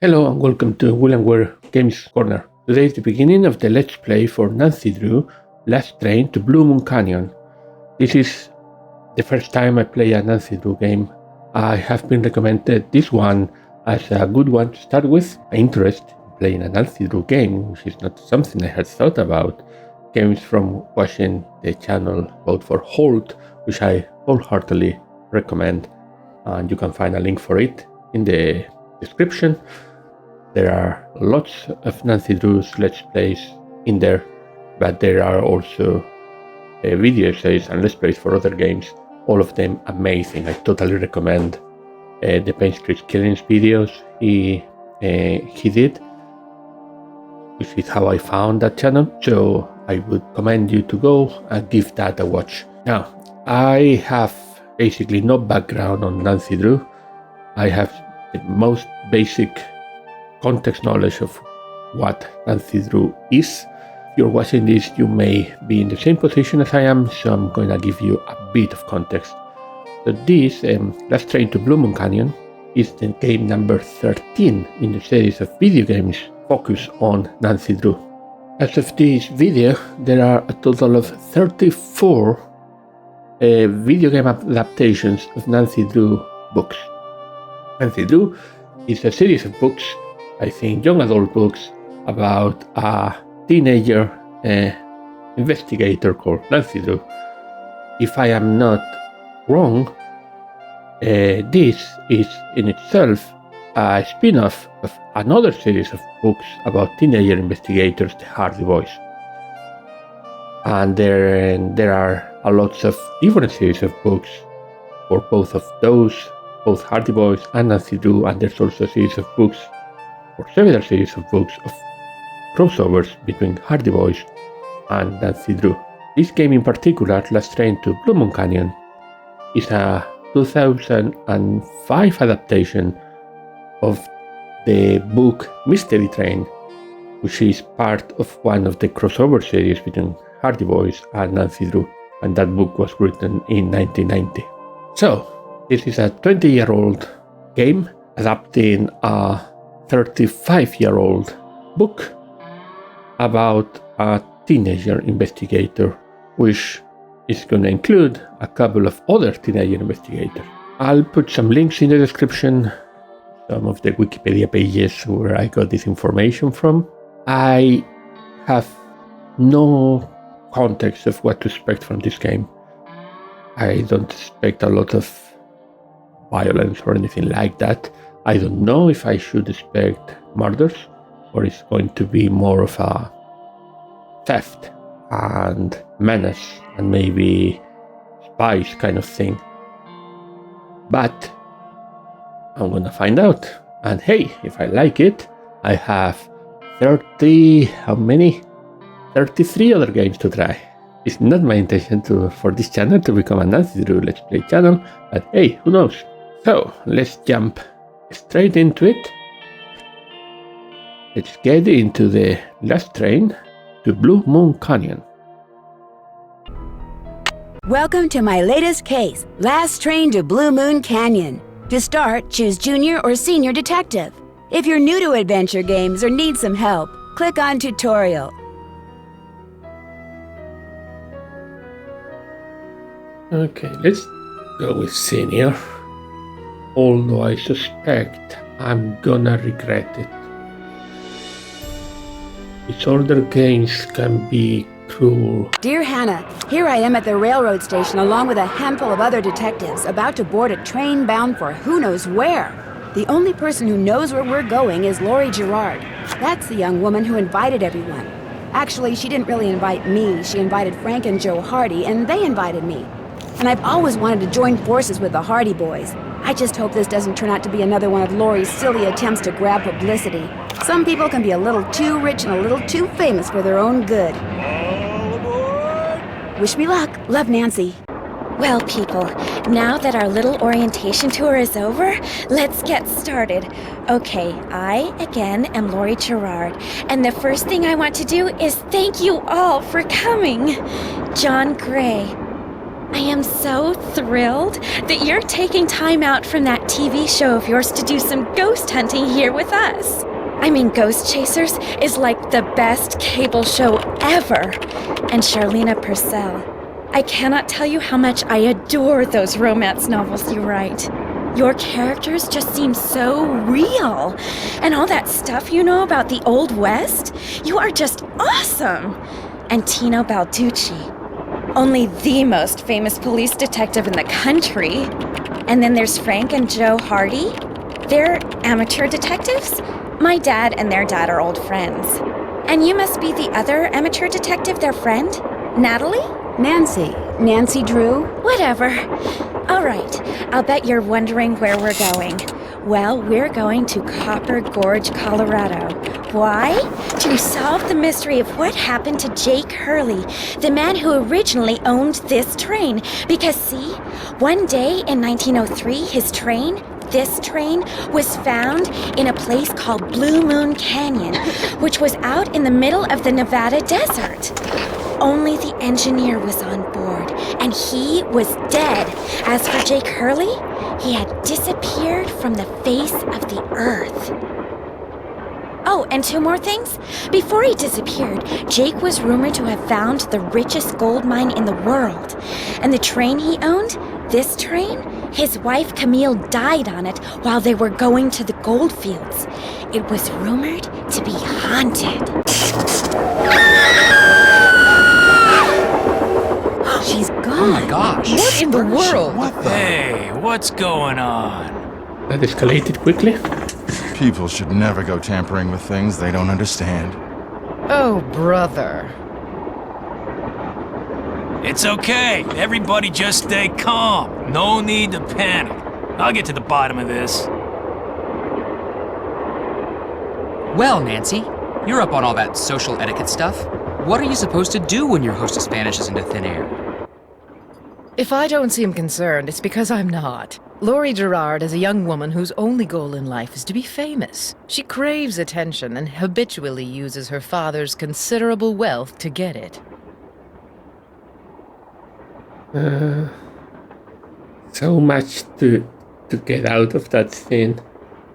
Hello and welcome to Will&Ware Games Corner. Today is the beginning of the Let's Play for Nancy Drew, Last Train to Blue Moon Canyon. This is the first time I play a Nancy Drew game. I have been recommended this one as a good one to start with. My interest in playing a Nancy Drew game, which is not something I had thought about, came from watching the channel Vote for Holt, which I wholeheartedly recommend, and you can find a link for it in the description. There are lots of Nancy Drew's Let's Plays in there, but there are also video essays and Let's Plays for other games, all of them amazing. I totally recommend the Pain Street Killings videos he did, which is how I found that channel, so I would commend you to go and give that a watch. Now, I have basically no background on Nancy Drew. I have the most basic context knowledge of what Nancy Drew is. If you're watching this, you may be in the same position as I am, so I'm going to give you a bit of context. So this, Last Train to Blue Moon Canyon, is the game number 13 in the series of video games focused on Nancy Drew. As of this video, there are a total of 34 video game adaptations of Nancy Drew books. Nancy Drew is a series of books, I think young adult books, about a teenager investigator called Nancy Drew. If I am not wrong, this is in itself a spin-off of another series of books about teenager investigators, the Hardy Boys. And there are a lots of different series of books for both of those, both Hardy Boys and Nancy Drew, and there's also a series of books, or several series of books of crossovers between Hardy Boys and Nancy Drew. This game in particular, Last Train to Blue Moon Canyon, is a 2005 adaptation of the book Mystery Train, which is part of one of the crossover series between Hardy Boys and Nancy Drew, and that book was written in 1990. So, this is a 20-year-old game adapting a 35-year-old book about a teenager investigator, which is going to include a couple of other teenager investigators. I'll put some links in the description, some of the Wikipedia pages where I got this information from. I have no context of what to expect from this game. I don't expect a lot of violence or anything like that. I don't know if I should expect murders or it's going to be more of a theft and menace and maybe spies kind of thing. But I'm gonna find out. And hey, if I like it, I have 33 other games to try. It's not my intention for this channel to become a Nancy Drew Let's Play channel, but hey, who knows? So let's jump straight into it. Let's get into the Last Train to Blue Moon Canyon. Welcome to my latest case, Last Train to Blue Moon Canyon. To start, choose Junior or Senior Detective. If you're new to adventure games or need some help, click on Tutorial. Okay, let's go with Senior. Although I suspect I'm gonna regret it. Disorder games can be cruel. Dear Hannah, here I am at the railroad station along with a handful of other detectives about to board a train bound for who knows where. The only person who knows where we're going is Lori Gerard. That's the young woman who invited everyone. Actually, she didn't really invite me. She invited Frank and Joe Hardy, and they invited me. And I've always wanted to join forces with the Hardy Boys. I just hope this doesn't turn out to be another one of Lori's silly attempts to grab publicity. Some people can be a little too rich and a little too famous for their own good. All aboard! Wish me luck. Love, Nancy. Well, people, now that our little orientation tour is over, let's get started. Okay, I, again, am Lori Gerard, and the first thing I want to do is thank you all for coming. John Gray. I am so thrilled that you're taking time out from that TV show of yours to do some ghost hunting here with us. I mean, Ghost Chasers is like the best cable show ever. And Charlena Purcell, I cannot tell you how much I adore those romance novels you write. Your characters just seem so real. And all that stuff you know about the Old West, you are just awesome. And Tino Balducci, only the most famous police detective in the country. And then there's Frank and Joe Hardy. They're amateur detectives. My dad and their dad are old friends. And you must be the other amateur detective, their friend? Natalie? Nancy Drew? Whatever. All right, I'll bet you're wondering where we're going. Well, we're going to Copper Gorge, Colorado. Why? To solve the mystery of what happened to Jake Hurley, the man who originally owned this train. Because see, one day in 1903, this train was found in a place called Blue Moon Canyon, which was out in the middle of the Nevada desert. Only the engineer was on board, and he was dead. As for Jake Hurley, he had disappeared from the face of the earth. Oh, and two more things. Before he disappeared, Jake was rumored to have found the richest gold mine in the world. And the train he owned, this train, his wife Camille died on it while they were going to the gold fields. It was rumored to be haunted. She's gone. Oh my gosh. What in the world? What the? Hey, what's going on? That escalated quickly. People should never go tampering with things they don't understand. Oh, brother. It's okay. Everybody just stay calm. No need to panic. I'll get to the bottom of this. Well, Nancy, you're up on all that social etiquette stuff. What are you supposed to do when your hostess vanishes into thin air? If I don't seem concerned, it's because I'm not. Laurie Gerard is a young woman whose only goal in life is to be famous. She craves attention and habitually uses her father's considerable wealth to get it. So much to get out of that scene.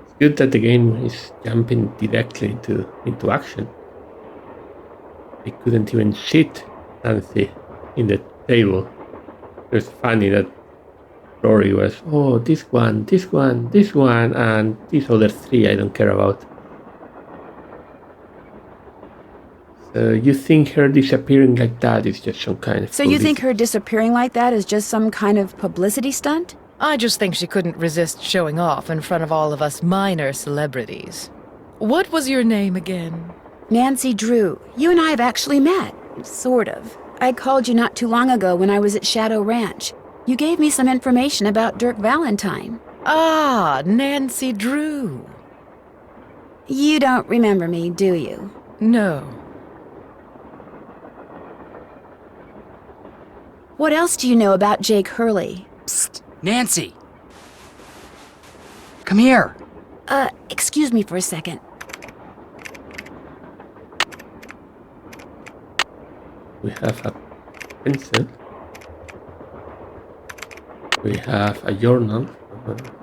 It's good that the game is jumping directly into action. I couldn't even sit Nancy in the table. It was funny that Rory was, oh, this one, and these other three I don't care about. So you think her disappearing like that is just some kind of So you think her disappearing like that is just some kind of publicity stunt? I just think she couldn't resist showing off in front of all of us minor celebrities. What was your name again? Nancy Drew. You and I have actually met. Sort of. I called you not too long ago when I was at Shadow Ranch. You gave me some information about Dirk Valentine. Ah, Nancy Drew. You don't remember me, do you? No. What else do you know about Jake Hurley? Psst, Nancy! Come here! Excuse me for a second. We have a pencil. We have a journal.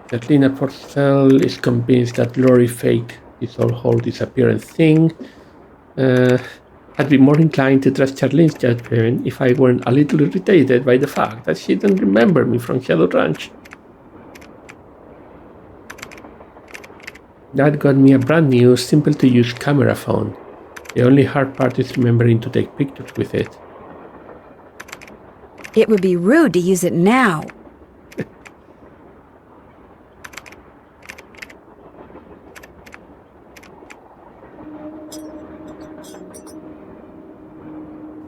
Charlena Purcell is convinced that Laurie faked this whole disappearance thing. I'd be more inclined to trust Charlene's judgment if I weren't a little irritated by the fact that she didn't remember me from Shadow Ranch. That got me a brand new, simple to use camera phone. The only hard part is remembering to take pictures with it. It would be rude to use it now.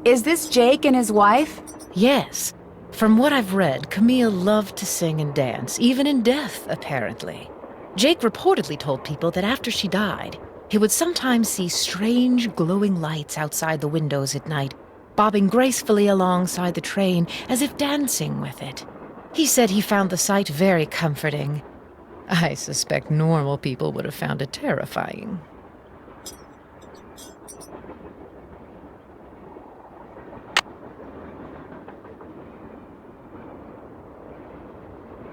Is this Jake and his wife? Yes. From what I've read, Camille loved to sing and dance, even in death, apparently. Jake reportedly told people that after she died, he would sometimes see strange glowing lights outside the windows at night, bobbing gracefully alongside the train as if dancing with it. He said he found the sight very comforting. I suspect normal people would have found it terrifying.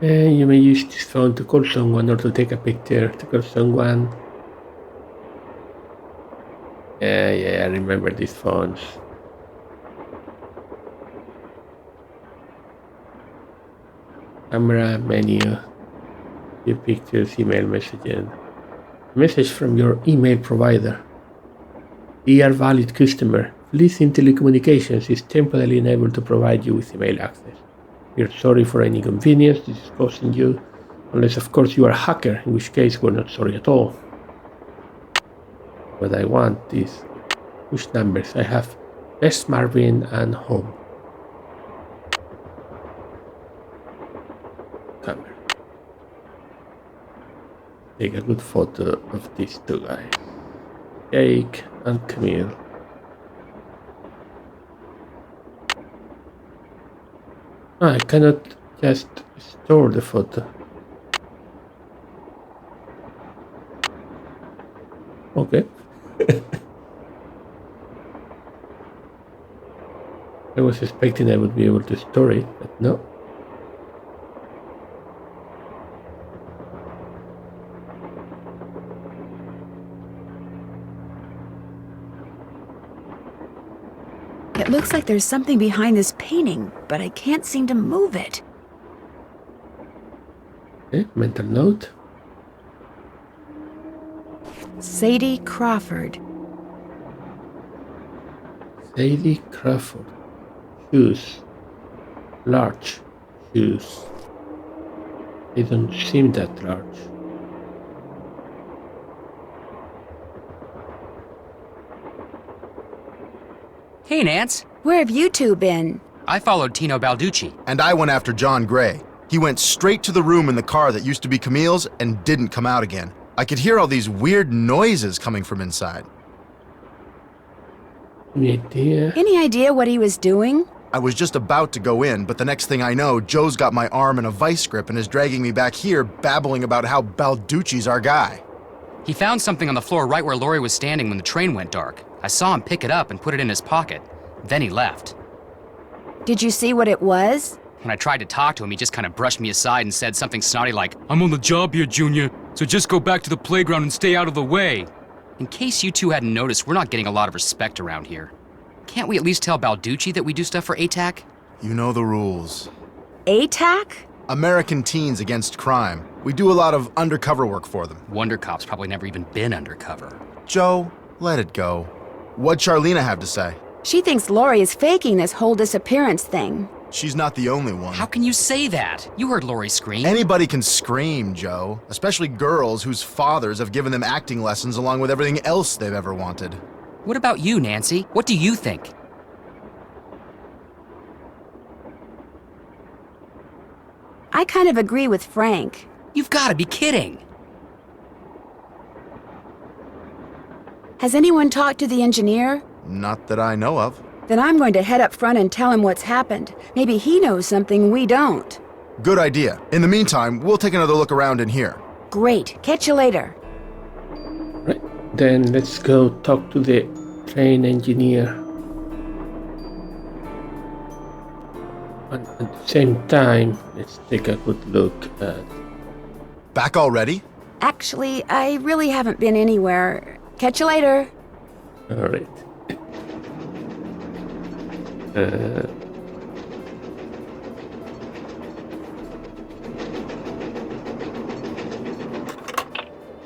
You may use this phone to call someone or to take a picture to call someone. Yeah, I remember these phones. Camera, menu, view pictures, email messaging. Message from your email provider. Dear valid customer, Fleeting Telecommunications is temporarily unable to provide you with email access. We are sorry for any inconvenience this is causing you, unless of course you are a hacker, in which case we're not sorry at all. What I want is push numbers. I have Best Marvin and Home. Camera. Take a good photo of these two guys. Jake and Camille. I cannot just store the photo. Okay. I was expecting I would be able to store it, but no. It looks like there's something behind this painting, but I can't seem to move it. Okay, mental note. Sadie Crawford. Sadie Crawford. Shoes. Large shoes. They don't seem that large. Hey, Nance. Where have you two been? I followed Tino Balducci. And I went after John Gray. He went straight to the room in the car that used to be Camille's and didn't come out again. I could hear all these weird noises coming from inside. Any idea? Any idea what he was doing? I was just about to go in, but the next thing I know, Joe's got my arm in a vice grip and is dragging me back here, babbling about how Balducci's our guy. He found something on the floor right where Laurie was standing when the train went dark. I saw him pick it up and put it in his pocket. Then he left. Did you see what it was? When I tried to talk to him, he just kind of brushed me aside and said something snotty like, "I'm on the job here, Junior, so just go back to the playground and stay out of the way." In case you two hadn't noticed, we're not getting a lot of respect around here. Can't we at least tell Balducci that we do stuff for ATAC? You know the rules. ATAC? American Teens Against Crime. We do a lot of undercover work for them. Wonder Cop's probably never even been undercover. Joe, let it go. What'd Charlena have to say? She thinks Laurie is faking this whole disappearance thing. She's not the only one. How can you say that? You heard Laurie scream. Anybody can scream, Joe. Especially girls whose fathers have given them acting lessons along with everything else they've ever wanted. What about you, Nancy? What do you think? I kind of agree with Frank. You've got to be kidding. Has anyone talked to the engineer? Not that I know of. Then I'm going to head up front and tell him what's happened. Maybe he knows something we don't. Good idea. In the meantime, we'll take another look around in here. Great. Catch you later. Right, then let's go talk to the train engineer. And at the same time, let's take a good look at... Back already? Actually, I really haven't been anywhere. Catch you later. Alright.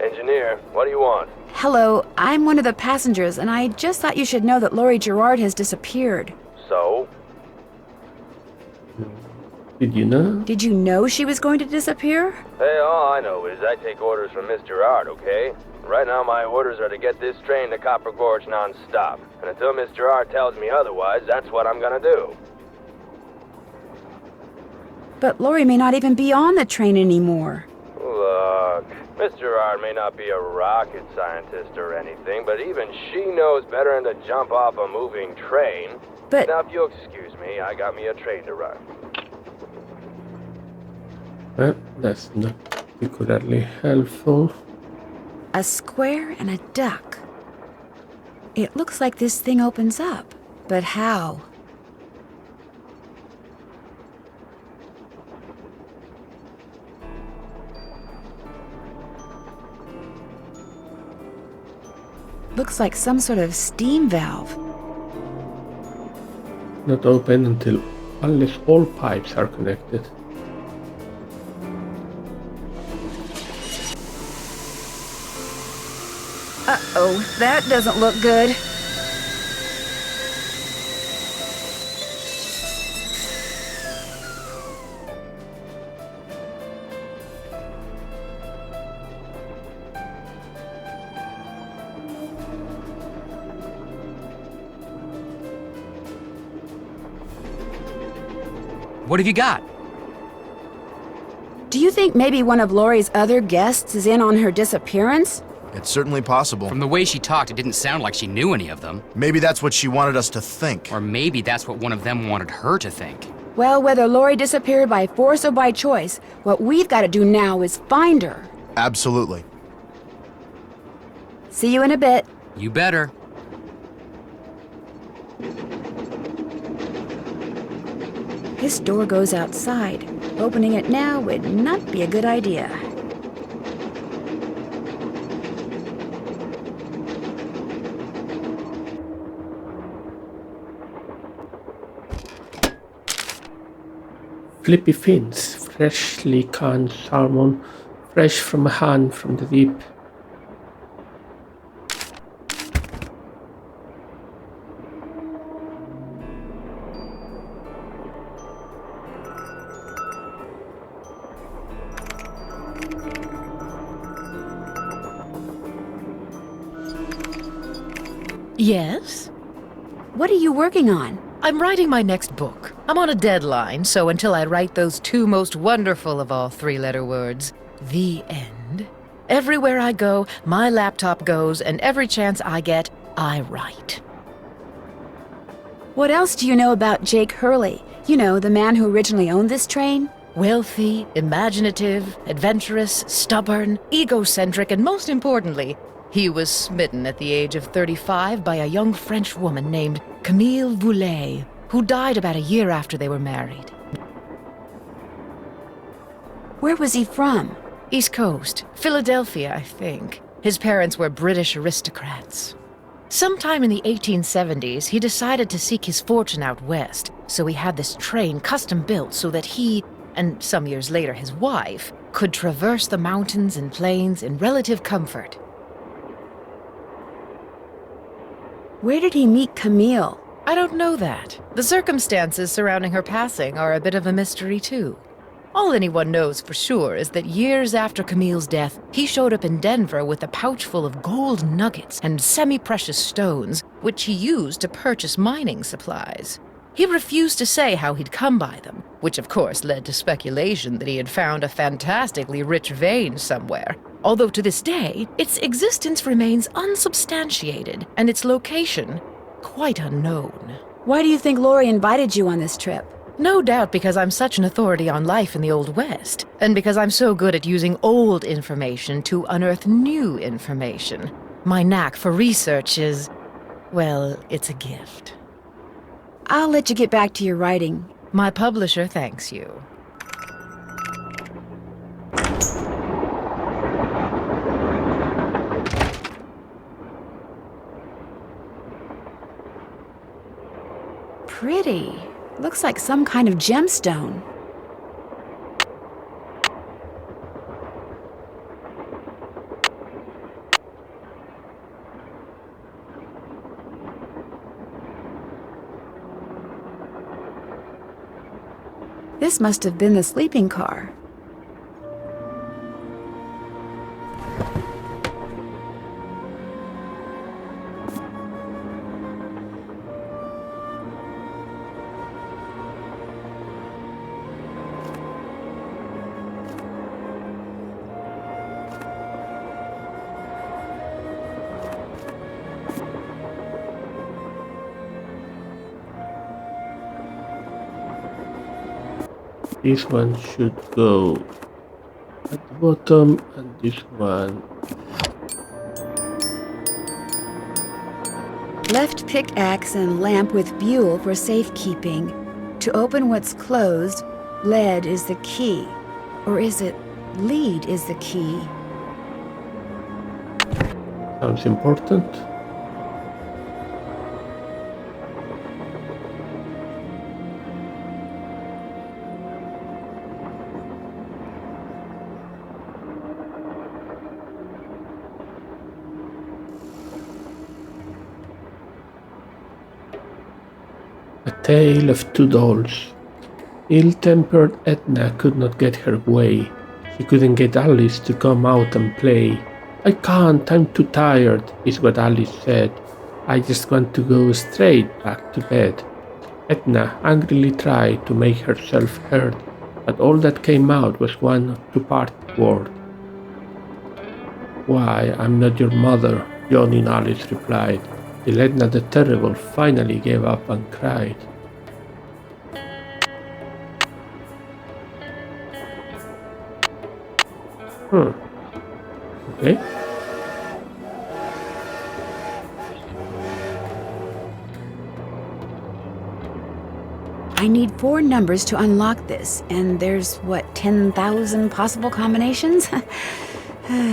Engineer, what do you want? Hello, I'm one of the passengers, and I just thought you should know that Laurie Gerard has disappeared. So? Did you know? Did you know she was going to disappear? Hey, all I know is I take orders from Miss Gerard, okay? Right now my orders are to get this train to Copper Gorge non-stop. And until Miss Gerard tells me otherwise, that's what I'm gonna do. But Laurie may not even be on the train anymore. Look, Miss Gerard may not be a rocket scientist or anything, but even she knows better than to jump off a moving train. But... Now, if you'll excuse me, I got me a train to run. Well, that's not particularly helpful. a square and a duck. It looks like this thing opens up, but how? Looks like some sort of steam valve. Not open unless all pipes are connected. Uh-oh, that doesn't look good. What have you got? Do you think maybe one of Lori's other guests is in on her disappearance? It's certainly possible. From the way she talked, it didn't sound like she knew any of them. Maybe that's what she wanted us to think. Or maybe that's what one of them wanted her to think. Well, whether Lori disappeared by force or by choice, what we've got to do now is find her. Absolutely. See you in a bit. You better. This door goes outside. Opening it now would not be a good idea. Flippy fins, freshly canned salmon, fresh from a hand from the deep. Yes? What are you working on? I'm writing my next book. I'm on a deadline, so until I write those two most wonderful of all three-letter words, the end, everywhere I go, my laptop goes, and every chance I get, I write. What else do you know about Jake Hurley? You know, the man who originally owned this train? Wealthy, imaginative, adventurous, stubborn, egocentric, and most importantly, he was smitten at the age of 35 by a young French woman named Camille Voulet, who died about a year after they were married. Where was he from? East Coast, Philadelphia, I think. His parents were British aristocrats. Sometime in the 1870s, he decided to seek his fortune out west, so he had this train custom built so that he, and some years later his wife, could traverse the mountains and plains in relative comfort. Where did he meet Camille? I don't know that. The circumstances surrounding her passing are a bit of a mystery, too. All anyone knows for sure is that years after Camille's death, he showed up in Denver with a pouch full of gold nuggets and semi-precious stones, which he used to purchase mining supplies. He refused to say how he'd come by them, which of course led to speculation that he had found a fantastically rich vein somewhere, although to this day, its existence remains unsubstantiated and its location quite unknown. Why do you think Lori invited you on this trip? No doubt because I'm such an authority on life in the Old West, and because I'm so good at using old information to unearth new information. My knack for research is, well, it's a gift. I'll let you get back to your writing. My publisher thanks you. Pretty. Looks like some kind of gemstone. This must have been the sleeping car. This one should go at the bottom, and this one. Left pickaxe and lamp with buhl for safekeeping. To open what's closed, lead is the key. Or is it lead is the key? Sounds important. A Tale of Two Dolls. Ill-tempered Edna could not get her way. She couldn't get Alice to come out and play. I can't, I'm too tired, is what Alice said. I just want to go straight back to bed. Edna angrily tried to make herself heard, but all that came out was one two-part word. Why, I'm not your mother, yawning Alice replied, till Edna the Terrible finally gave up and cried. Okay. I need 4 numbers to unlock this, and there's, 10,000 possible combinations?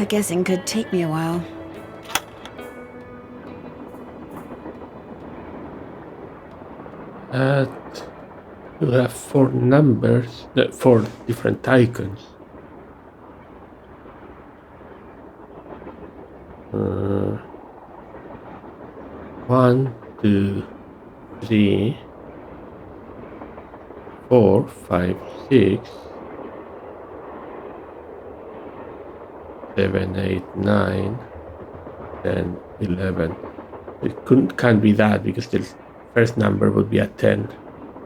Guessing could take me a while. You have 4 numbers, 4 different icons. 1, 2, 3, 4, 5, 6, 7, 8, 9, 10, 11. It can't be that because the first number would be at 10.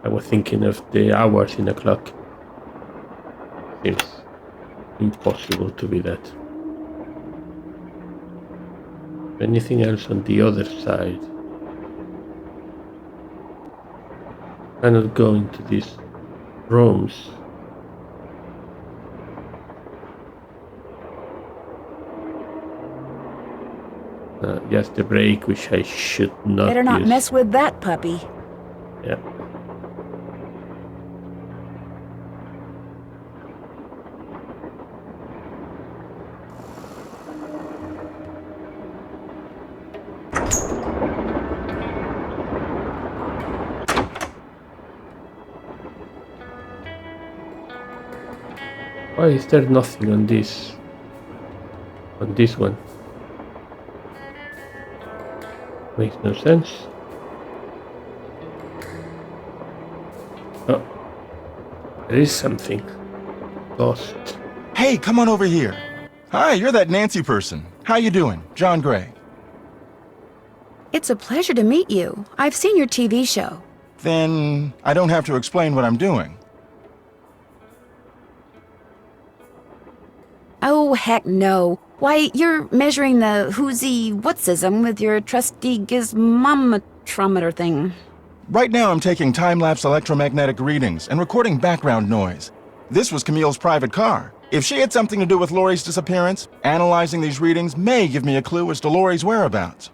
I was thinking of the hours in a clock. Seems impossible to be that. Anything else on the other side? Cannot go into these rooms. Just the brake, which I should not Better not use. mess with that puppy. Yeah. Why is there nothing on this? On this one? Makes no sense. Oh, there is something. Ghost. Hey, come on over here. Hi, you're that Nancy person. How you doing? John Gray. It's a pleasure to meet you. I've seen your TV show. Then I don't have to explain what I'm doing. Oh, heck no. Why, you're measuring the whoozy whatsism with your trusty gizmometrometer thing. Right now I'm taking time-lapse electromagnetic readings and recording background noise. This was Camille's private car. If she had something to do with Laurie's disappearance, analyzing these readings may give me a clue as to Laurie's whereabouts.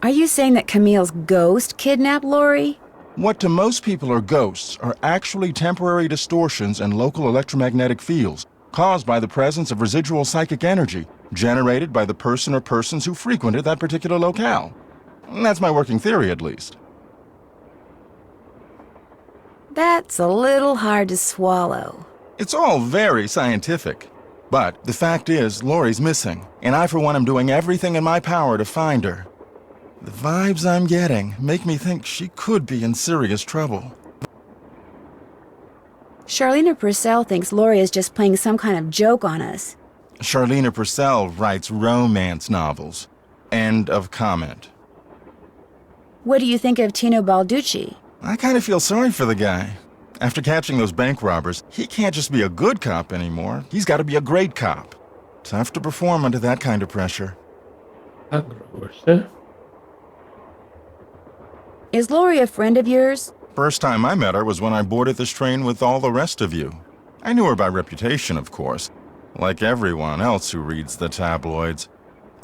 Are you saying that Camille's ghost kidnapped Laurie? What to most people are ghosts are actually temporary distortions in local electromagnetic fields caused by the presence of residual psychic energy generated by the person or persons who frequented that particular locale. That's my working theory, at least. That's a little hard to swallow. It's all very scientific. But the fact is, Laurie's missing, and I for one am doing everything in my power to find her. The vibes I'm getting make me think she could be in serious trouble. Charlena Purcell thinks Laurie is just playing some kind of joke on us. Charlena Purcell writes romance novels. End of comment. What do you think of Tino Balducci? I kind of feel sorry for the guy. After catching those bank robbers, he can't just be a good cop anymore. He's got to be a great cop. Tough to perform under that kind of pressure. Bank robbers, eh? Is Laurie a friend of yours? First time I met her was when I boarded this train with all the rest of you. I knew her by reputation, of course, like everyone else who reads the tabloids.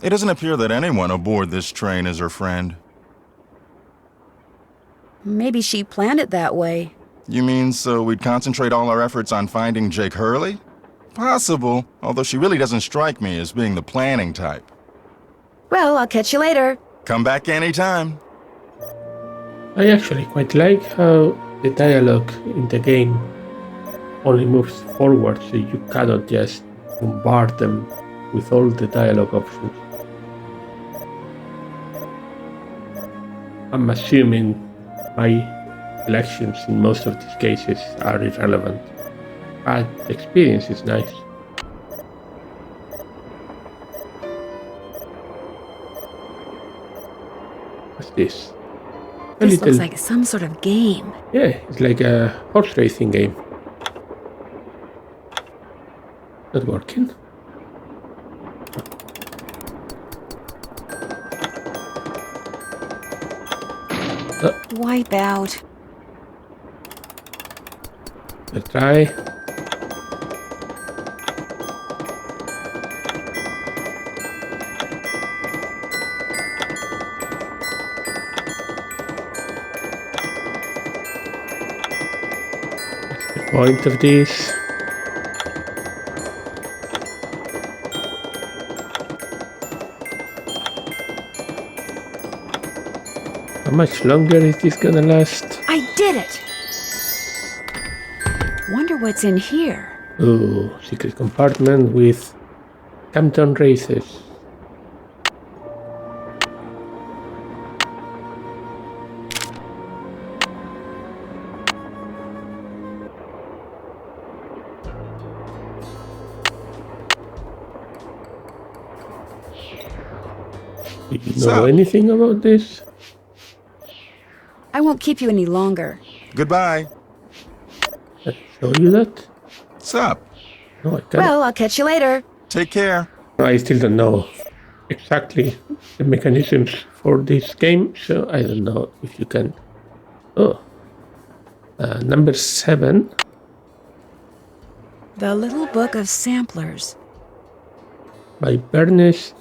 It doesn't appear that anyone aboard this train is her friend. Maybe she planned it that way. You mean so we'd concentrate all our efforts on finding Jake Hurley? Possible, although she really doesn't strike me as being the planning type. Well, I'll catch you later. Come back anytime. I actually quite like how the dialogue in the game only moves forward, so you cannot just bombard them with all the dialogue options. I'm assuming my selections in most of these cases are irrelevant. But the experience is nice. What's this? This looks like some sort of game. Yeah, it's like a horse racing game. Not working. Wipe out. Let's try. What's the point of this? How much longer is this gonna last? I did it! Wonder what's in here. Ooh, secret compartment with Campton races. Do you know anything about this? I won't keep you any longer. Goodbye. Did I show you that? What's up? No, I can't. Well, I'll catch you later. Take care. I still don't know exactly the mechanisms for this game, so I don't know if you can. Oh, number 7. The Little Book of Samplers. By Bernice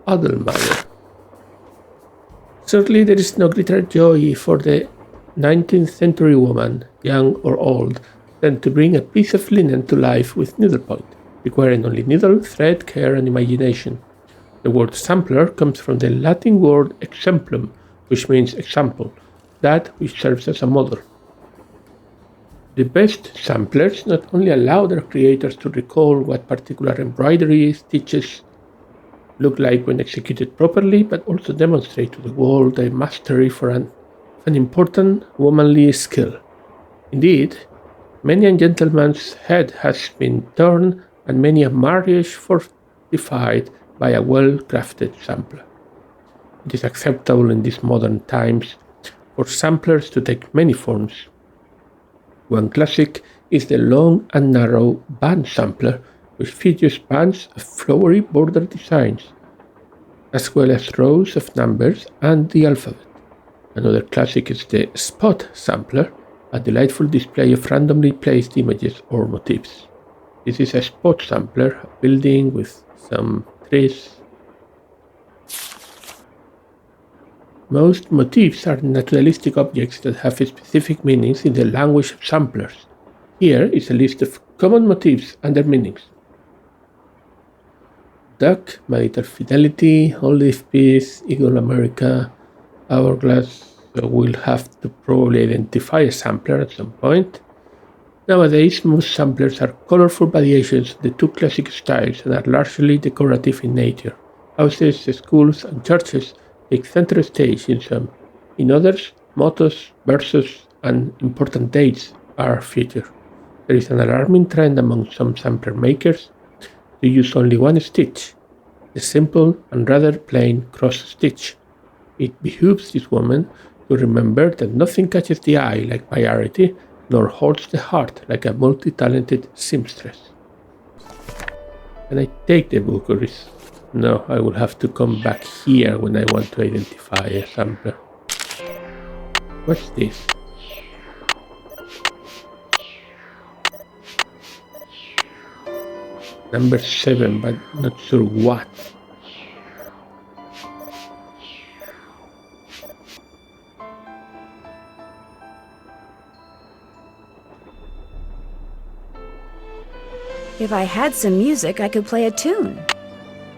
Adelmeyer. Certainly there is no greater joy for the 19th century woman, young or old, than to bring a piece of linen to life with needlepoint, requiring only needle, thread, care, and imagination. The word sampler comes from the Latin word exemplum, which means example, that which serves as a model. The best samplers not only allow their creators to recall what particular embroidery stitches look like when executed properly, but also demonstrate to the world their mastery for an important womanly skill. Indeed, many a gentleman's head has been turned and many a marriage fortified by a well-crafted sampler. It is acceptable in these modern times for samplers to take many forms. One classic is the long and narrow band sampler, which features bands of flowery border designs, as well as rows of numbers and the alphabet. Another classic is the spot sampler, a delightful display of randomly placed images or motifs. This is a spot sampler, a building with some trees. Most motifs are naturalistic objects that have specific meanings in the language of samplers. Here is a list of common motifs and their meanings. Duck, marital fidelity, olive piece, Eagle America, hourglass. So we'll have to probably identify a sampler at some point. Nowadays, most samplers are colorful variations of the two classic styles and are largely decorative in nature. Houses, schools, and churches take center stage in some. In others, mottos, verses, and important dates are featured. There is an alarming trend among some sampler makers to use only one stitch, the simple and rather plain cross stitch. It behooves this woman to remember that nothing catches the eye like variety, nor holds the heart like a multi-talented seamstress. Can I take the book, or is... No, I will have to come back here when I want to identify a sampler. What's this? Number 7, but not sure what. If I had some music, I could play a tune.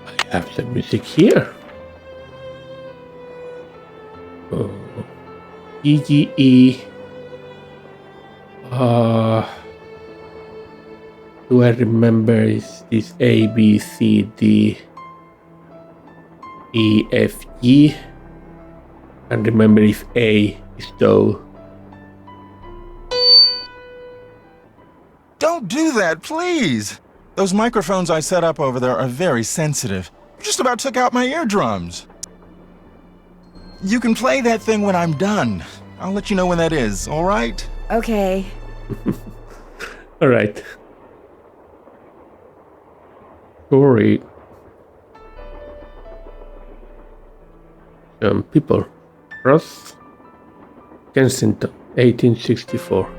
I have the music here. Oh. EGE. Do I remember is this A, B, C, D, E, F, G? And remember if A is do. Don't do that, please! Those microphones I set up over there are very sensitive. You just about took out my eardrums. You can play that thing when I'm done. I'll let you know when that is, all right? Okay. Alright. Story. Some people. Ross Kensington, 1864.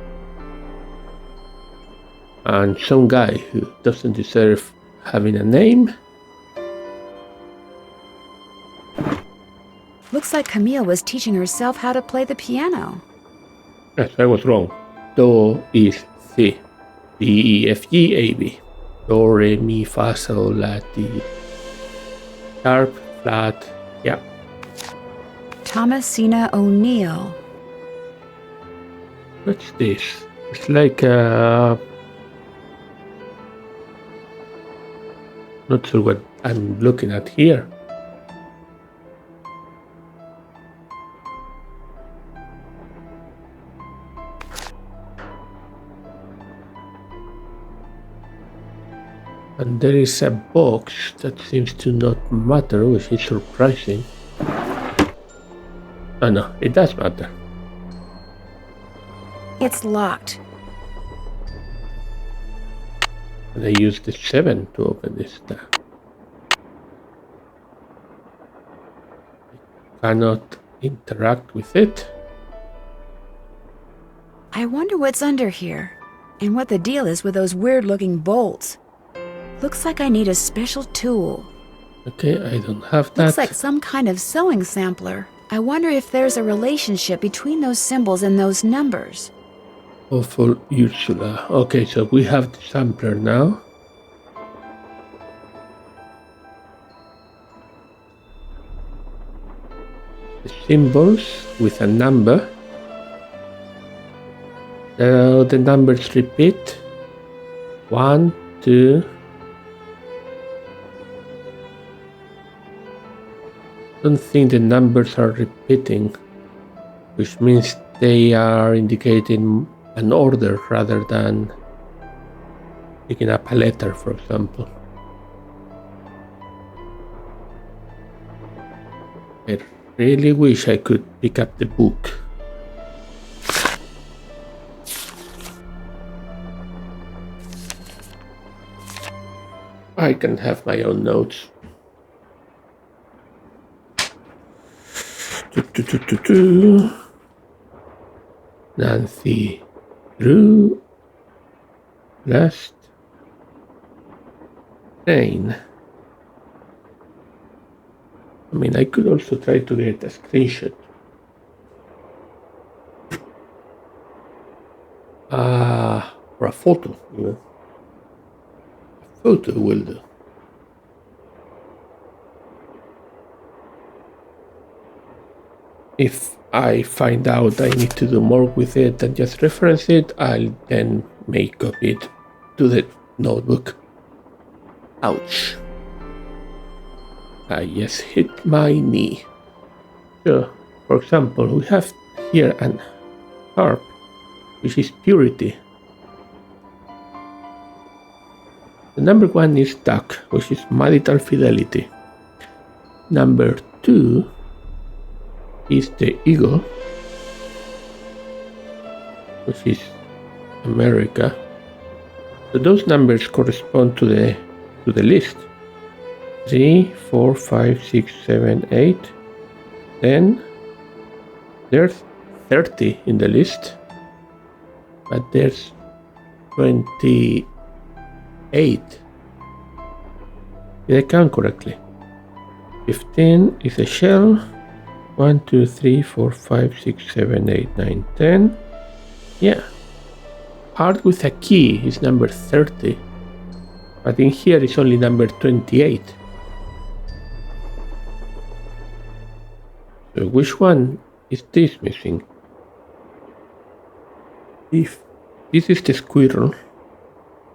And some guy who doesn't deserve having a name. Looks like Camille was teaching herself how to play the piano. Yes, I was wrong. Do is C. D, E, F, G, A, B. Do, re, mi, fa, sol, la, ti. Sharp, flat, yeah. Thomasina O'Neill. What's this? It's like not sure what I'm looking at here. And there is a box that seems to not matter, which is surprising. Oh no, it does matter. It's locked. And I use the 7 to open this tab. I cannot interact with it. I wonder what's under here, and what the deal is with those weird-looking bolts. Looks like I need a special tool. Okay, I don't have that. Looks like some kind of sewing sampler. I wonder if there's a relationship between those symbols and those numbers. Awful Ursula. Okay, so we have the sampler now. The symbols with a number. The numbers repeat. 1, 2. I don't think the numbers are repeating, which means they are indicating an order rather than picking up a letter, for example. I really wish I could pick up the book. I can have my own notes. Nancy Drew last train. I mean, I could also try to get a screenshot. Or a photo, even. A photo will do. If I find out I need to do more with it than just reference it, I'll then make copy it to the notebook. Ouch. I just hit my knee. So, for example, we have here an harp, which is purity. The number 1 is duck, which is marital fidelity. Number 2 is the eagle, which is America. So those numbers correspond to the list. 3, 4, 5, 6, 7, 8. Then there's 30 in the list, but there's 28. Did I count correctly? 15 is a shell. 1, 2, 3, 4, 5, 6, 7, 8, 9, 10. Yeah. Heart with a key is number 30. But in here it's only number 28. So which one is this missing? If this is the squirrel,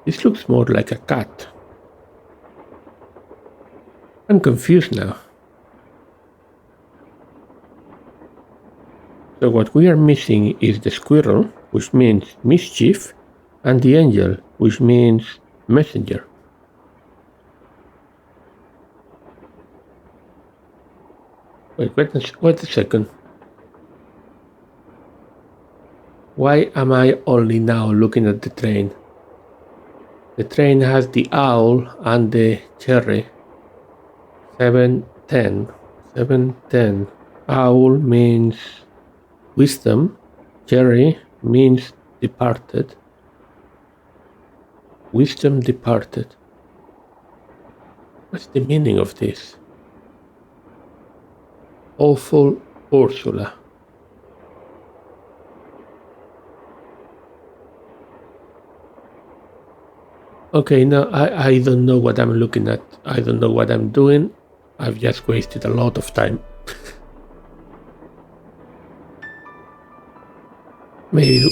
this looks more like a cat. I'm confused now. So what we are missing is the squirrel, which means mischief, and the angel, which means messenger. Wait a second. Why am I only now looking at the train? The train has the owl and the cherry. 710. 710. Owl means wisdom. Cherry means departed. Wisdom departed. What's the meaning of this? Awful Ursula. Okay, no, I don't know what I'm looking at. I don't know what I'm doing. I've just wasted a lot of time. Maybe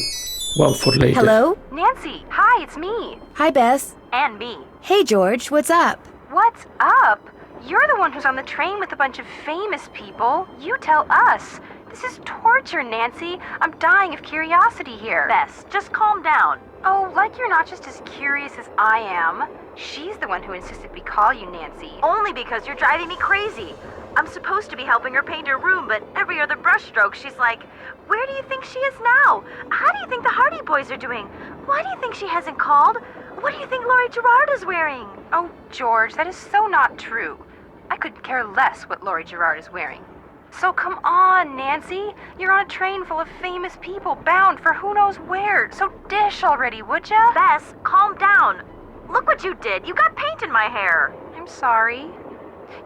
one for later. Hello? Nancy, hi, it's me. Hi, Bess. And me. Hey, George, what's up? What's up? You're the one who's on the train with a bunch of famous people. You tell us. This is torture, Nancy. I'm dying of curiosity here. Bess, just calm down. Oh, like you're not just as curious as I am. She's the one who insisted we call you Nancy. Only because you're driving me crazy. I'm supposed to be helping her paint her room, but every other brushstroke she's like, where do you think she is now? How do you think the Hardy Boys are doing? Why do you think she hasn't called? What do you think Laurie Gerard is wearing? Oh, George, that is so not true. I could care less what Laurie Gerard is wearing. So come on, Nancy. You're on a train full of famous people bound for who knows where. So dish already, would ya? Bess, calm down. Look what you did. You got paint in my hair. I'm sorry.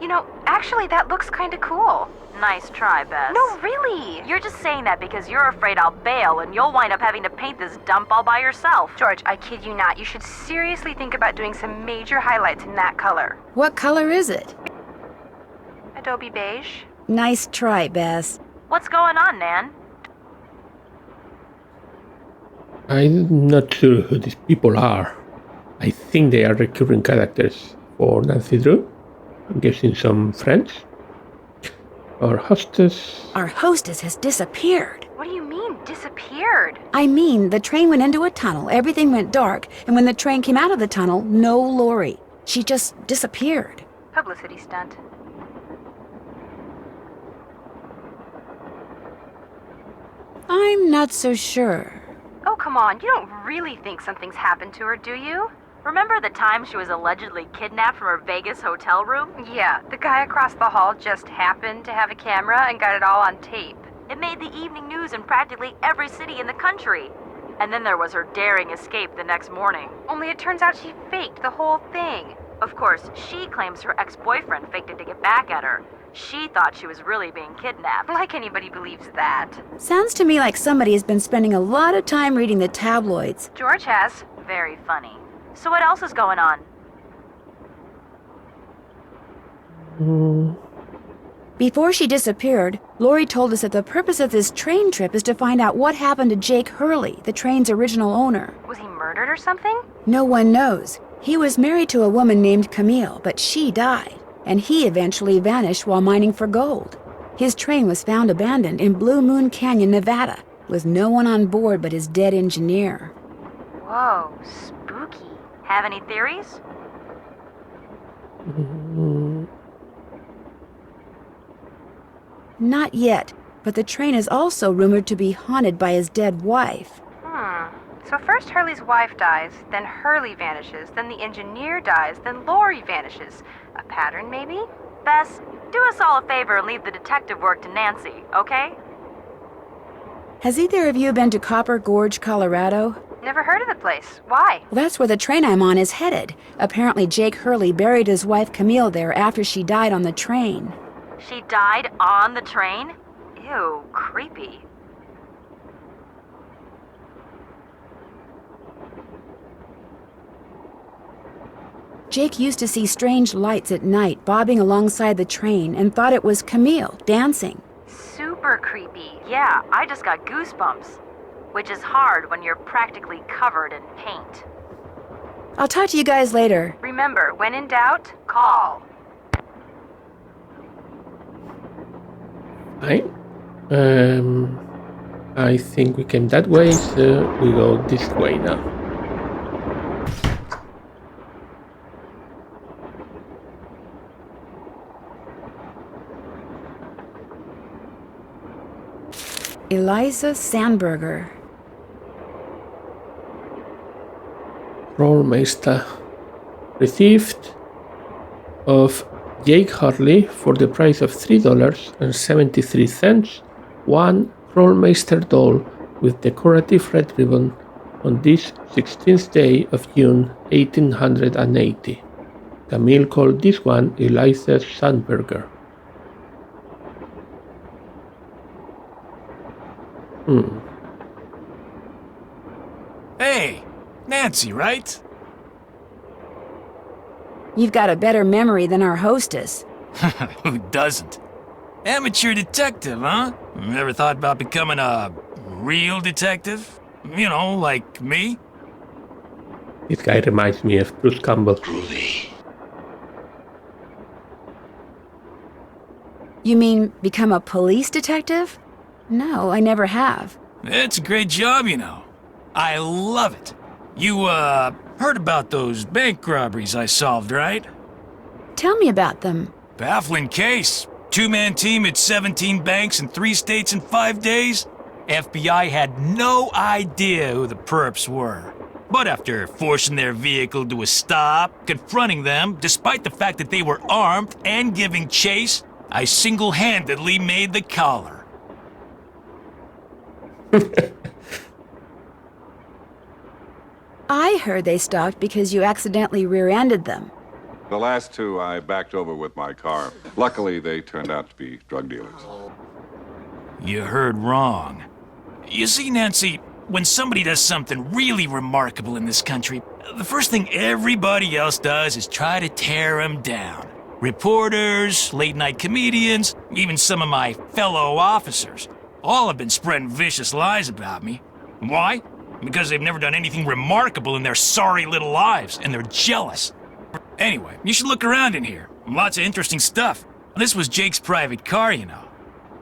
You know, actually that looks kinda cool. Nice try, Bess. No, really. You're just saying that because you're afraid I'll bail and you'll wind up having to paint this dump all by yourself. George, I kid you not. You should seriously think about doing some major highlights in that color. What color is it? Adobe beige. Nice try, Bess. What's going on, Nan? I'm not sure who these people are. I think they are recurring characters for Nancy Drew. I'm guessing some friends. Our hostess. Our hostess has disappeared. What do you mean, disappeared? I mean, the train went into a tunnel, everything went dark, and when the train came out of the tunnel, no Laurie. She just disappeared. Publicity stunt. I'm not so sure. Oh, come on. You don't really think something's happened to her, do you? Remember the time she was allegedly kidnapped from her Vegas hotel room? Yeah, the guy across the hall just happened to have a camera and got it all on tape. It made the evening news in practically every city in the country. And then there was her daring escape the next morning. Only it turns out she faked the whole thing. Of course, she claims her ex-boyfriend faked it to get back at her. She thought she was really being kidnapped. Like anybody believes that. Sounds to me like somebody has been spending a lot of time reading the tabloids. George has. Very funny. So what else is going on? Before she disappeared, Laurie told us that the purpose of this train trip is to find out what happened to Jake Hurley, the train's original owner. Was he murdered or something? No one knows. He was married to a woman named Camille, but she died, and he eventually vanished while mining for gold. His train was found abandoned in Blue Moon Canyon, Nevada, with no one on board but his dead engineer. Whoa, spooky. Have any theories? Not yet, but the train is also rumored to be haunted by his dead wife. So first Hurley's wife dies, then Hurley vanishes, then the engineer dies, then Laurie vanishes. A pattern, maybe? Bess, do us all a favor and leave the detective work to Nancy, okay? Has either of you been to Copper Gorge, Colorado? Never heard of the place. Why? Well, that's where the train I'm on is headed. Apparently Jake Hurley buried his wife Camille there after she died on the train. She died on the train? Ew, creepy. Jake used to see strange lights at night bobbing alongside the train and thought it was Camille dancing. Super creepy. Yeah, I just got goosebumps. Which is hard when you're practically covered in paint. I'll talk to you guys later. Remember, when in doubt, call. Right. I think we came that way, so we go this way now. Eliza Sandberger. Rollmeister. Received of Jake Harley for the price of $3.73. One Rollmeister doll with decorative red ribbon on this 16th day of June 1880. Camille called this one Eliza Sandberger. Hey, Nancy, right? You've got a better memory than our hostess. Who doesn't? Amateur detective, huh? Ever thought about becoming a real detective? You know, like me? This guy reminds me of Bruce Campbell. You mean become a police detective? No, I never have. It's a great job, you know. I love it. You, heard about those bank robberies I solved, right? Tell me about them. Baffling case. Two-man team at 17 banks in 3 states in 5 days. FBI had no idea who the perps were. But after forcing their vehicle to a stop, confronting them, despite the fact that they were armed and giving chase, I single-handedly made the collar. I heard they stopped because you accidentally rear-ended them. The last 2 I backed over with my car. Luckily, they turned out to be drug dealers. You heard wrong. You see, Nancy, when somebody does something really remarkable in this country, the first thing everybody else does is try to tear them down. Reporters, late-night comedians, even some of my fellow officers. All have been spreading vicious lies about me. Why? Because they've never done anything remarkable in their sorry little lives, and they're jealous. Anyway, you should look around in here. Lots of interesting stuff. This was Jake's private car, you know.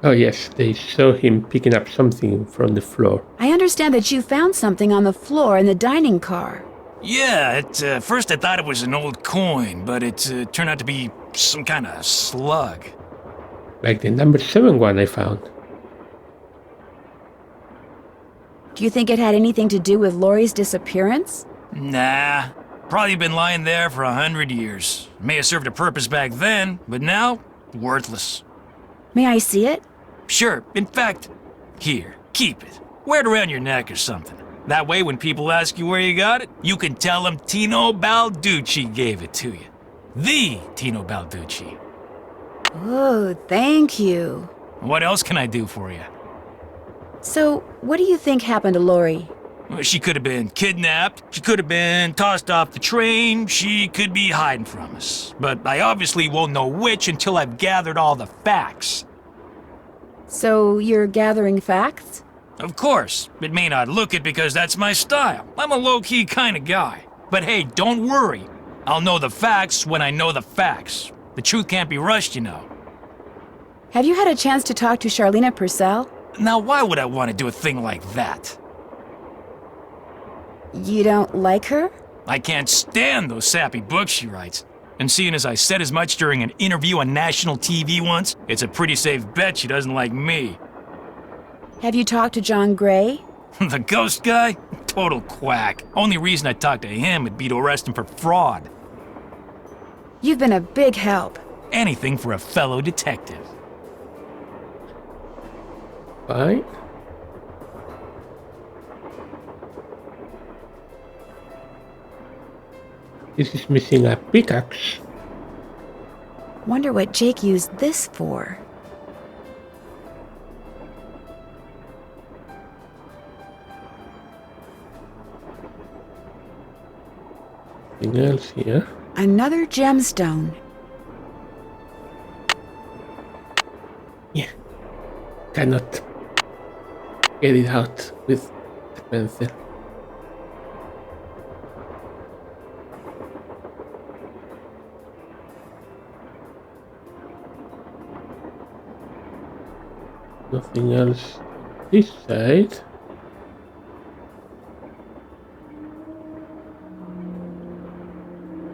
Oh yes, they saw him picking up something from the floor. I understand that you found something on the floor in the dining car. Yeah, at first I thought it was an old coin, but it turned out to be some kind of slug. Like the number 7 one I found. Do you think it had anything to do with Lori's disappearance? Nah, probably been lying there for 100 years. May have served a purpose back then, but now, worthless. May I see it? Sure, in fact, here, keep it. Wear it around your neck or something. That way, when people ask you where you got it, you can tell them Tino Balducci gave it to you. The Tino Balducci. Oh, thank you. What else can I do for you? So, what do you think happened to Lori? Well, she could have been kidnapped, she could have been tossed off the train, she could be hiding from us. But I obviously won't know which until I've gathered all the facts. So, you're gathering facts? Of course, it may not look it because that's my style. I'm a low-key kind of guy. But hey, don't worry. I'll know the facts when I know the facts. The truth can't be rushed, you know. Have you had a chance to talk to Charlena Purcell? Now, why would I want to do a thing like that? You don't like her? I can't stand those sappy books she writes. And seeing as I said as much during an interview on national TV once, it's a pretty safe bet she doesn't like me. Have you talked to John Gray? The ghost guy? Total quack. Only reason I'd talk to him would be to arrest him for fraud. You've been a big help. Anything for a fellow detective. Fine. This is missing a pickaxe. Wonder what Jake used this for. Anything else here? Another gemstone. Yeah. Cannot get it out with the pencil. Nothing else this side.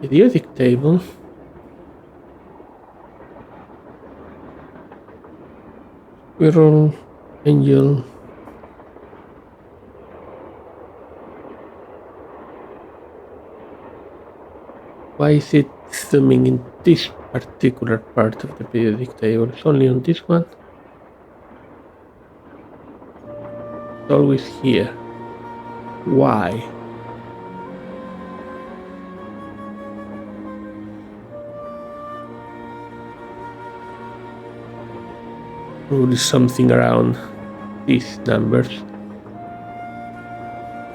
Periodic table. Squirrel, angel. Why is it zooming in this particular part of the periodic table? It's only on this one. It's always here. Why? Probably something around these numbers.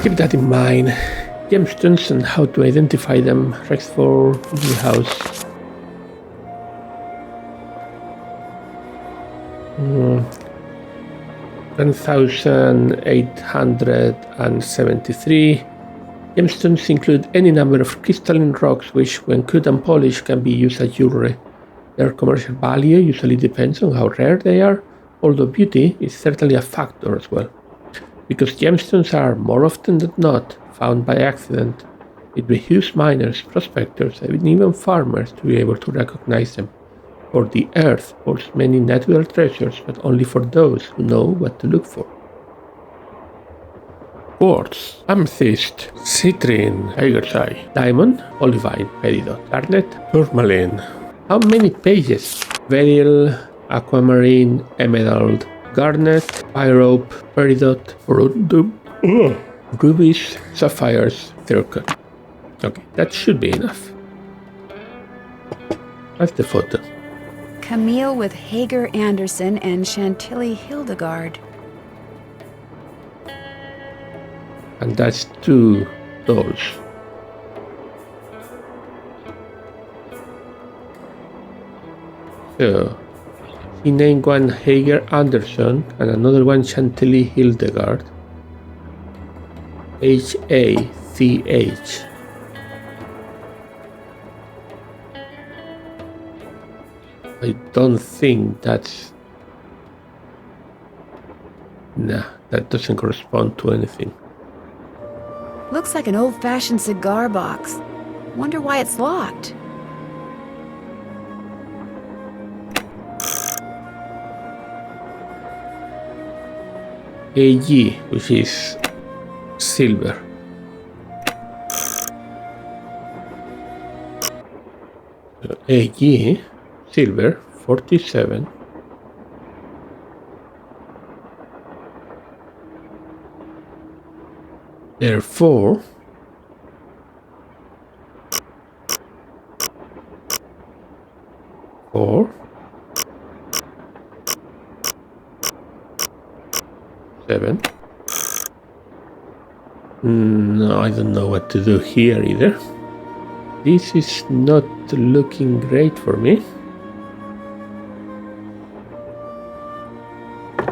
Keep that in mind. Gemstones and how to identify them. Rexford, New House. 1,873. Gemstones include any number of crystalline rocks which, when cut and polished, can be used as jewelry. Their commercial value usually depends on how rare they are, although beauty is certainly a factor as well. Because gemstones are, more often than not, found by accident, it behooves miners, prospectors, and even farmers to be able to recognize them. For the earth holds many natural treasures, but only for those who know what to look for. Quartz, amethyst, citrine, tiger's eye, diamond, olivine, peridot, garnet, tourmaline. How many pages? Beryl, aquamarine, emerald, garnet, pyrope, peridot, rubies, sapphires, zircon. Okay, that should be enough. That's the photo. Camille with Hager Anderson and Chantilly Hildegard. And that's 2 dolls. So, he named one Hager Anderson and another one Chantilly Hildegard. H-A-C-H. I don't think that's... Nah, that doesn't correspond to anything. Looks like an old-fashioned cigar box. Wonder why it's locked. AG, which is silver. So AG, silver, 47. Therefore, four, 7. No, I don't know what to do here either. This is not looking great for me.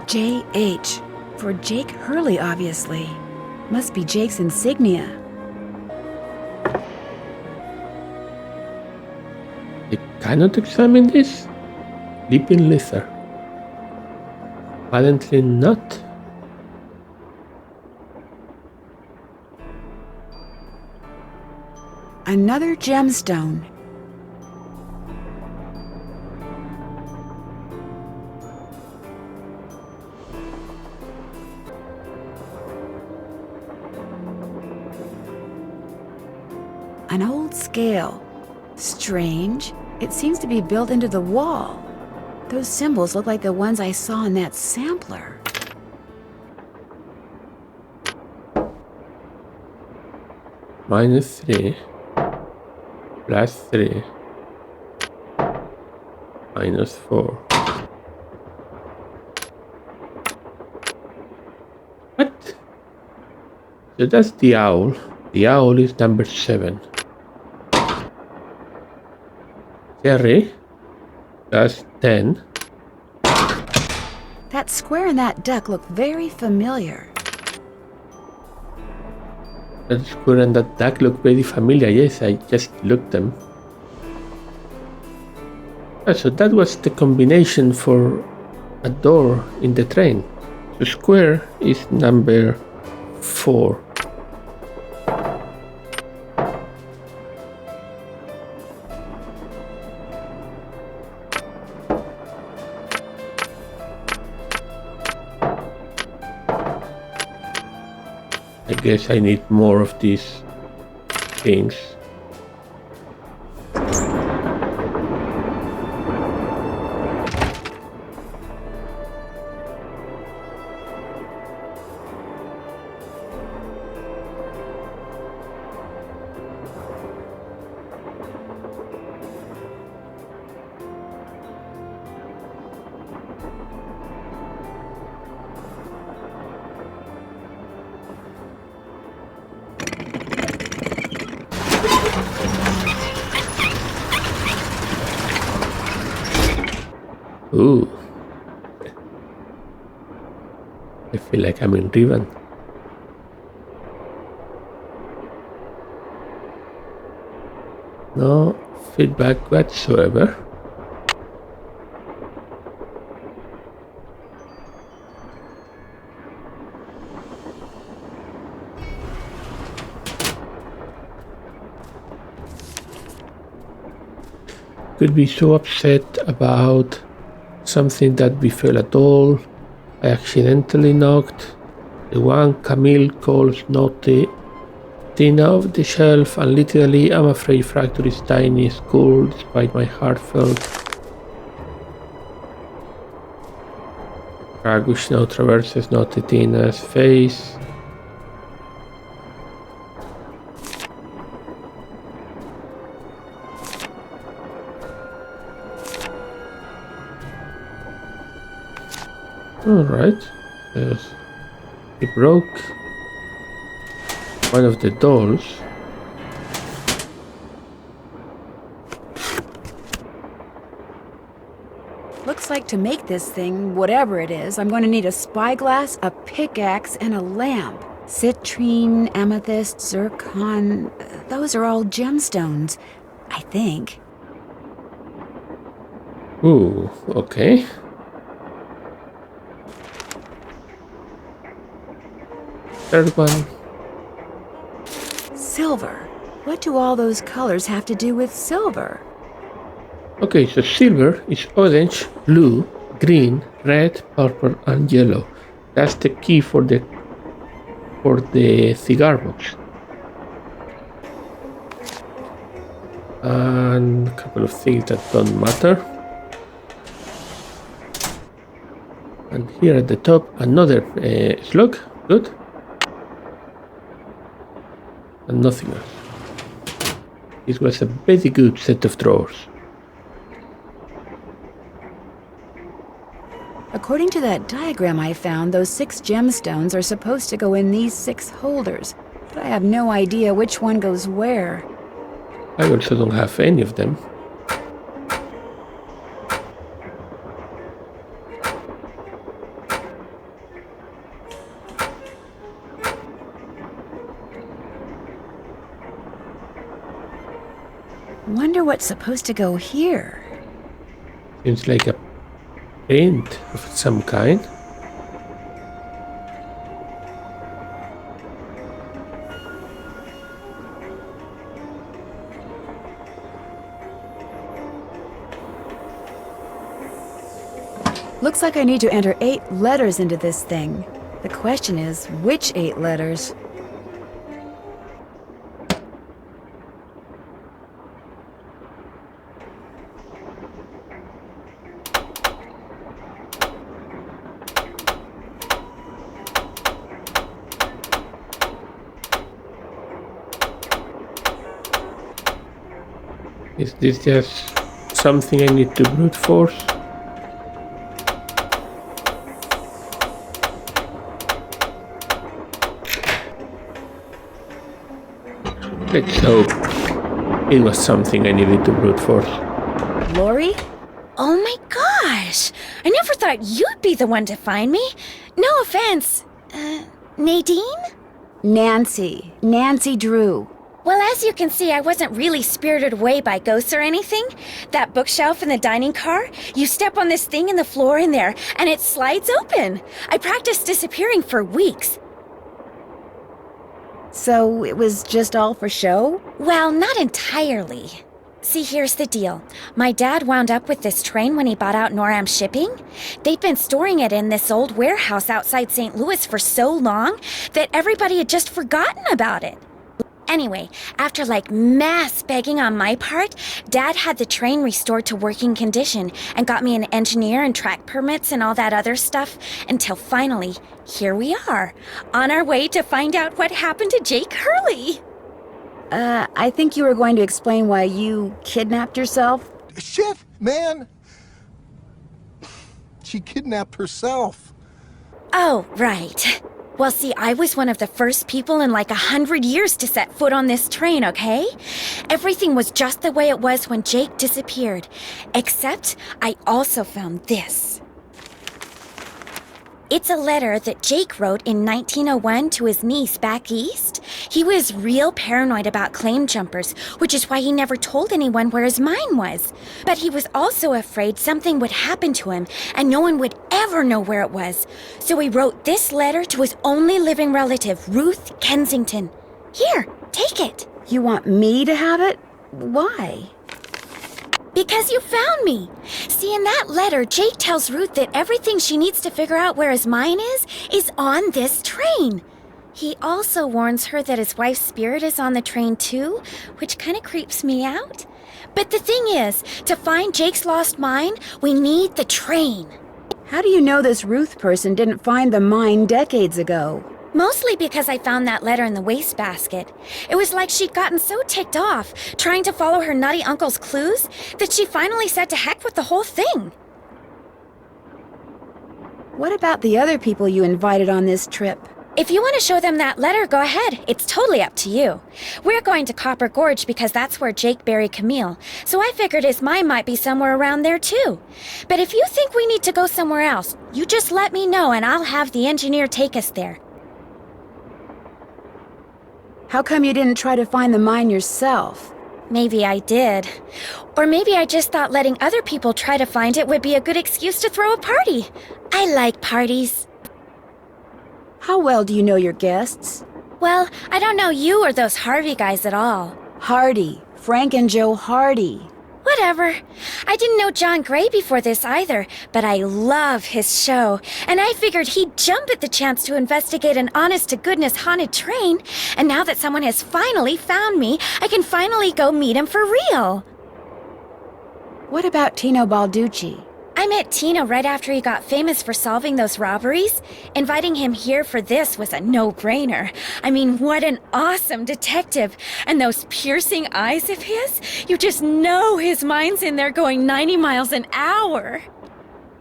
J.H. For Jake Hurley, obviously. Must be Jake's insignia. I cannot examine this. Leaping Lizard. Apparently not. Another gemstone. An old scale. Strange. It seems to be built into the wall. Those symbols look like the ones I saw in that sampler. -3. +3. -4. What? So that's the owl. The owl is number 7. Cherry. That's 10. That square and that duck look very familiar. That square and that duck look very familiar. Yes, I just looked them. So that was the combination for a door in the train. The square is number 4. I guess I need more of these things. Ooh. I feel like I'm in Riven. No feedback whatsoever. Could be so upset about something that we fell at all. I accidentally knocked the one Camille calls naughty thing off the shelf, and literally I'm afraid Fracture is tiny school despite my heartfelt Ragush now traverses naughty Tina's face. Alright, he broke one of the dolls. Looks like to make this thing, whatever it is, I'm going to need a spyglass, a pickaxe, and a lamp. Citrine, amethyst, zircon, those are all gemstones, I think. Ooh, okay. Third one. Silver. What do all those colors have to do with silver? Okay, so silver is orange, blue, green, red, purple, and yellow. That's the key for the cigar box. And a couple of things that don't matter. And here at the top, another slug. Good. And nothing else. This was a very good set of drawers. According to that diagram I found, those 6 gemstones are supposed to go in these 6 holders, but I have no idea which one goes where. I also don't have any of them. Wonder what's supposed to go here. Seems like a paint of some kind. Looks like I need to enter 8 letters into this thing. The question is, which 8 letters? Is this just something I need to brute force? Let's hope it was something I needed to brute force. Lori? Oh my gosh! I never thought you'd be the one to find me. No offense. Nadine? Nancy. Nancy Drew. Well, as you can see, I wasn't really spirited away by ghosts or anything. That bookshelf in the dining car, you step on this thing in the floor in there, and it slides open. I practiced disappearing for weeks. So it was just all for show? Well, not entirely. See, here's the deal. My dad wound up with this train when he bought out Noram Shipping. They'd been storing it in this old warehouse outside St. Louis for so long that everybody had just forgotten about it. Anyway, after mass begging on my part, Dad had the train restored to working condition and got me an engineer and track permits and all that other stuff until finally, here we are, on our way to find out what happened to Jake Hurley. I think you were going to explain why you kidnapped yourself. Shit, man! She kidnapped herself. Oh, right. Well, see, I was one of the first people in 100 years to set foot on this train, okay? Everything was just the way it was when Jake disappeared. Except, I also found this. It's a letter that Jake wrote in 1901 to his niece back east. He was real paranoid about claim jumpers, which is why he never told anyone where his mine was. But he was also afraid something would happen to him, and no one would ever know where it was. So he wrote this letter to his only living relative, Ruth Kensington. Here, take it. You want me to have it? Why? Because you found me. See, in that letter, Jake tells Ruth that everything she needs to figure out where his mine is on this train. He also warns her that his wife's spirit is on the train too, which kind of creeps me out. But the thing is, to find Jake's lost mine, we need the train. How do you know this Ruth person didn't find the mine decades ago? Mostly because I found that letter in the wastebasket. It was like she'd gotten so ticked off, trying to follow her nutty uncle's clues, that she finally said to heck with the whole thing. What about the other people you invited on this trip? If you want to show them that letter, go ahead. It's totally up to you. We're going to Copper Gorge because that's where Jake buried Camille, so I figured his mine might be somewhere around there too. But if you think we need to go somewhere else, you just let me know and I'll have the engineer take us there. How come you didn't try to find the mine yourself? Maybe I did. Or maybe I just thought letting other people try to find it would be a good excuse to throw a party. I like parties. How well do you know your guests? Well, I don't know you or those Harvey guys at all. Hardy. Frank and Joe Hardy. Whatever. I didn't know John Gray before this either, but I love his show, and I figured he'd jump at the chance to investigate an honest-to-goodness haunted train, and now that someone has finally found me, I can finally go meet him for real. What about Tino Balducci? I met Tino right after he got famous for solving those robberies. Inviting him here for this was a no-brainer. I mean, what an awesome detective. And those piercing eyes of his, you just know his mind's in there going 90 miles an hour.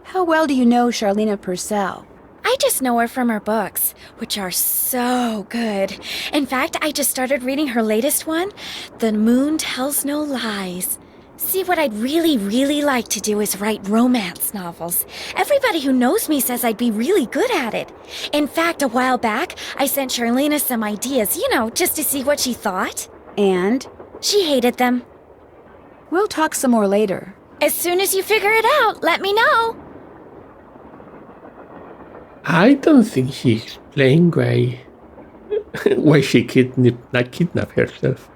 How well do you know Charlena Purcell? I just know her from her books, which are so good. In fact, I just started reading her latest one, The Moon Tells No Lies. See, what I'd really like to do is write romance novels. Everybody who knows me says I'd be really good at it. In fact, a while back, I sent Charlena some ideas, just to see what she thought. And? She hated them. We'll talk some more later. As soon as you figure it out, let me know. I don't think she explained why she kidnapped herself.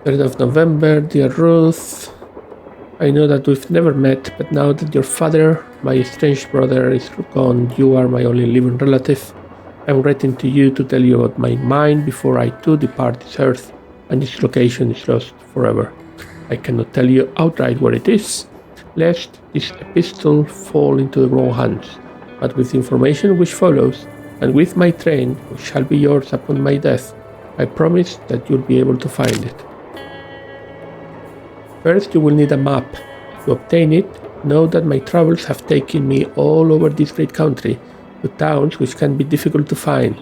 3rd of November, dear Ruth. I know that we've never met, but now that your father, my estranged brother, is gone, you are my only living relative. I'm writing to you to tell you about my mind before I too depart this earth, and its location is lost forever. I cannot tell you outright where it is, lest this epistle fall into the wrong hands, but with the information which follows, and with my train, which shall be yours upon my death, I promise that you'll be able to find it. First, you will need a map. To obtain it, know that my travels have taken me all over this great country, to towns which can be difficult to find,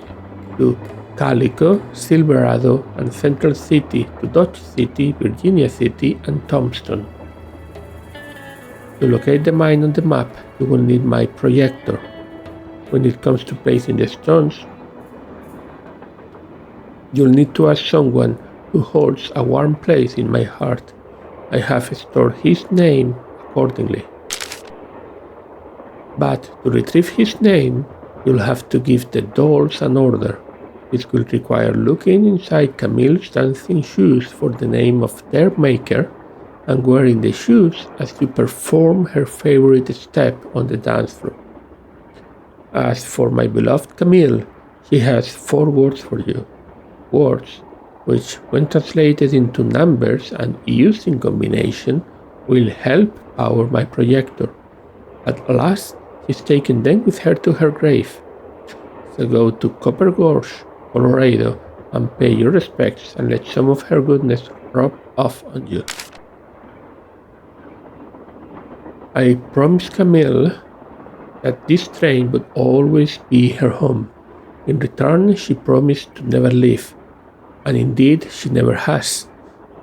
to Calico, Silverado, and Central City, to Dodge City, Virginia City, and Tombstone. To locate the mine on the map, you will need my projector. when it comes to placing the stones, you'll need to ask someone who holds a warm place in my heart. I have stored his name accordingly. But to retrieve his name, you'll have to give the dolls an order. It will require looking inside Camille's dancing shoes for the name of their maker and wearing the shoes as you perform her favorite step on the dance floor. As for my beloved Camille, she has 4 words for you. Words which, when translated into numbers and used in combination, will help power my projector. At last, she's taken them with her to her grave. So go to Copper Gorge, Colorado, and pay your respects and let some of her goodness rub off on you. I promised Camille that this train would always be her home. In return, she promised to never leave. And indeed, she never has.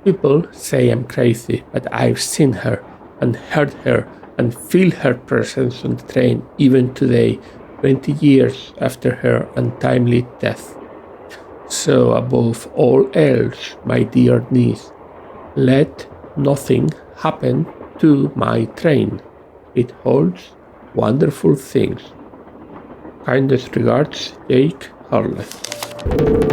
People say I'm crazy, but I've seen her and heard her and feel her presence on the train even today, 20 years after her untimely death. So above all else, my dear niece, let nothing happen to my train. It holds wonderful things. Kindest regards, Jake Harleth.